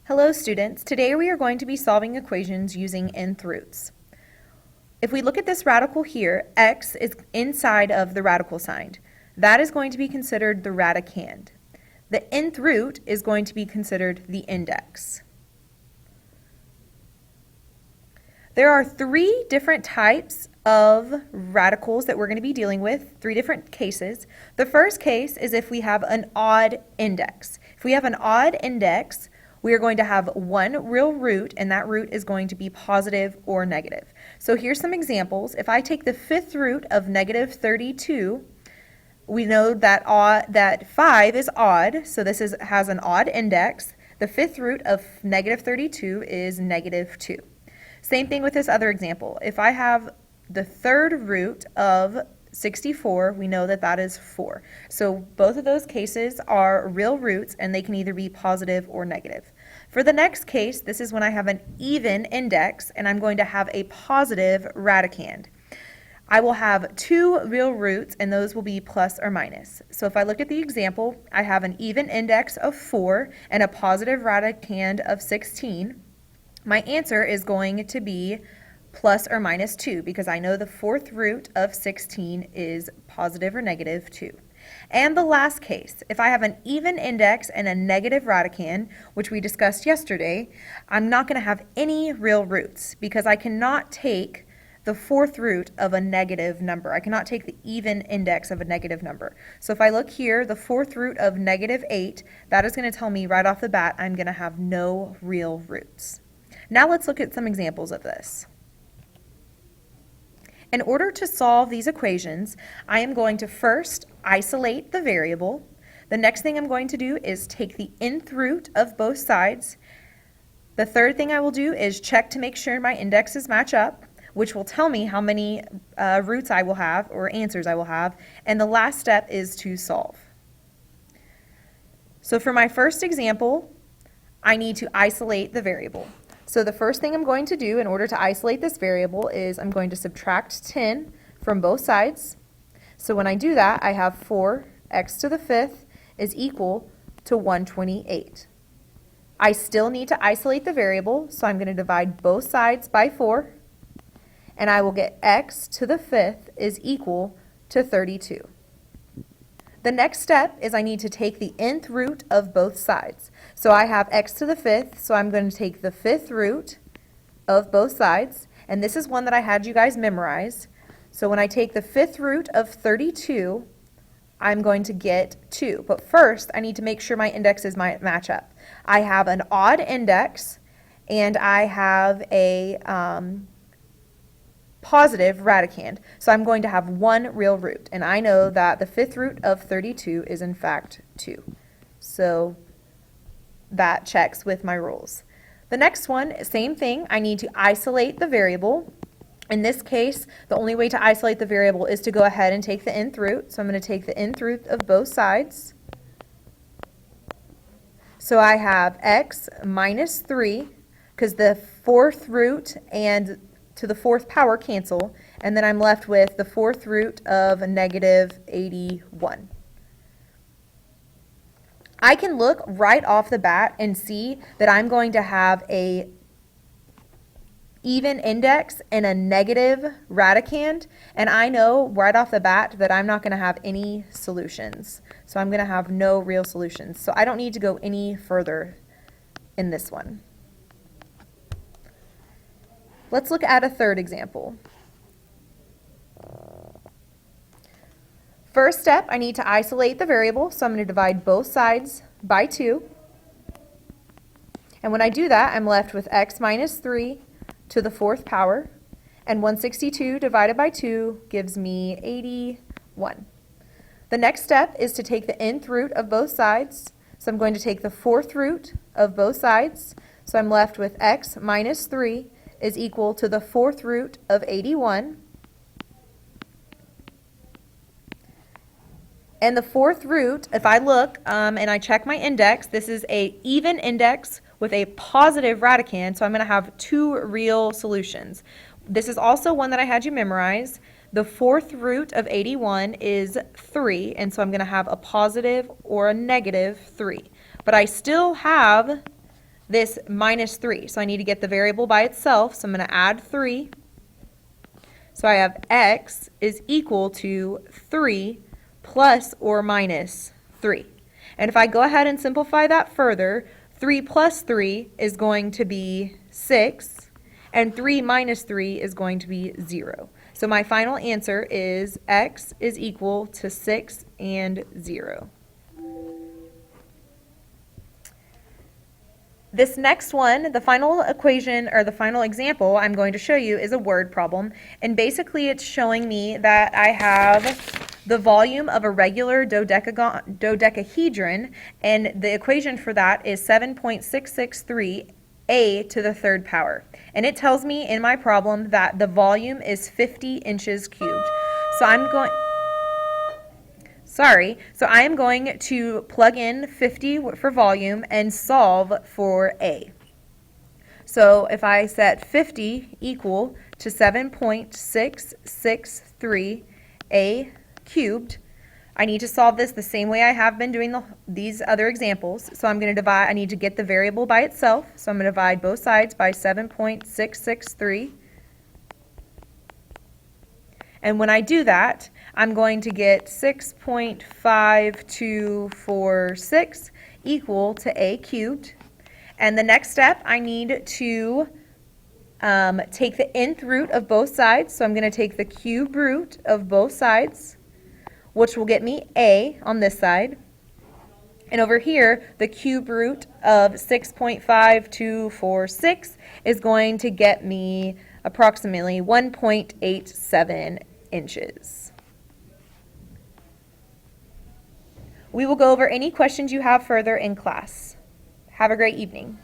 Hello students, today we are going to be solving equations using nth roots. If we look at this radical here, x is inside of the radical sign. That is going to be considered the radicand. The nth root is going to be considered the index. There are three different types of radicals that we're going to be dealing with, three different cases. The first case is if we have an odd index. If we have an odd index, we are going to have one real root, and that root is going to be positive or negative. So here's some examples. If I take the fifth root of negative 32, we know that 5 is odd, so this has an odd index. The fifth root of negative 32 is negative 2. Same thing with this other example. If I have the third root of 64, we know that that is 4. So both of those cases are real roots, and they can either be positive or negative. For the next case, this is when I have an even index, and I'm going to have a positive radicand. I will have two real roots, and those will be plus or minus. So if I look at the example, I have an even index of 4 and a positive radicand of 16. My answer is going to be plus or minus 2 because I know the fourth root of 16 is positive or negative 2. And the last case, if I have an even index and a negative radicand, which we discussed yesterday, I'm not going to have any real roots because I cannot take the fourth root of a negative number. I cannot take the even index of a negative number. So if I look here, the fourth root of negative 8, that is going to tell me right off the bat I'm going to have no real roots. Now let's look at some examples of this. In order to solve these equations, I am going to first isolate the variable. The next thing I'm going to do is take the nth root of both sides. The third thing I will do is check to make sure my indexes match up, which will tell me how many roots I will have or answers I will have. And the last step is to solve. So for my first example, I need to isolate the variable. So the first thing I'm going to do in order to isolate this variable is I'm going to subtract 10 from both sides. So when I do that, I have 4x to the fifth is equal to 128. I still need to isolate the variable, so I'm going to divide both sides by 4, and I will get x to the fifth is equal to 32. The next step is I need to take the nth root of both sides. So I have x to the fifth, so I'm going to take the fifth root of both sides, and this is one that I had you guys memorize. So when I take the fifth root of 32, I'm going to get 2. But first, I need to make sure my indexes might match up. I have an odd index, and I have a positive radicand. So I'm going to have one real root, and I know that the fifth root of 32 is in fact 2. So that checks with my rules. The next one, same thing, I need to isolate the variable. In this case, the only way to isolate the variable is to go ahead and take the nth root. So I'm going to take the nth root of both sides. So I have x minus 3, because the fourth root and to the fourth power cancel, and then I'm left with the fourth root of negative 81. I can look right off the bat and see that I'm going to have a even index and a negative radicand, and I know right off the bat that I'm not going to have any solutions. So I'm going to have no real solutions. So I don't need to go any further in this one. Let's look at a third example. First step, I need to isolate the variable, so I'm going to divide both sides by 2. And when I do that, I'm left with x minus 3 to the fourth power, and 162 divided by 2 gives me 81. The next step is to take the nth root of both sides, so I'm going to take the fourth root of both sides, so I'm left with x minus 3 is equal to the fourth root of 81. And the fourth root, if I look and I check my index, this is an even index with a positive radicand, so I'm going to have two real solutions. This is also one that I had you memorize. The fourth root of 81 is 3, and so I'm going to have a positive or a negative 3. But I still have this minus 3. So I need to get the variable by itself. So I'm going to add 3. So I have x is equal to 3 plus or minus 3. And if I go ahead and simplify that further, 3 plus 3 is going to be 6, and 3 minus 3 is going to be 0. So my final answer is x is equal to 6 and 0. This next one, the final equation or the final example I'm going to show you is a word problem. And basically it's showing me that I have the volume of a regular dodecahedron, and the equation for that is 7.663 a to the third power. And it tells me in my problem that the volume is 50 inches cubed. So I'm going to plug in 50 for volume and solve for A. So if I set 50 equal to 7.663 A cubed, I need to solve this the same way I have been doing these other examples. So I'm going to divide, I need to get the variable by itself. So I'm going to divide both sides by 7.663. And when I do that, I'm going to get 6.5246 equal to A cubed. And the next step, I need to take the nth root of both sides. So I'm going to take the cube root of both sides, which will get me A on this side. And over here, the cube root of 6.5246 is going to get me approximately 1.87 inches. We will go over any questions you have further in class. Have a great evening.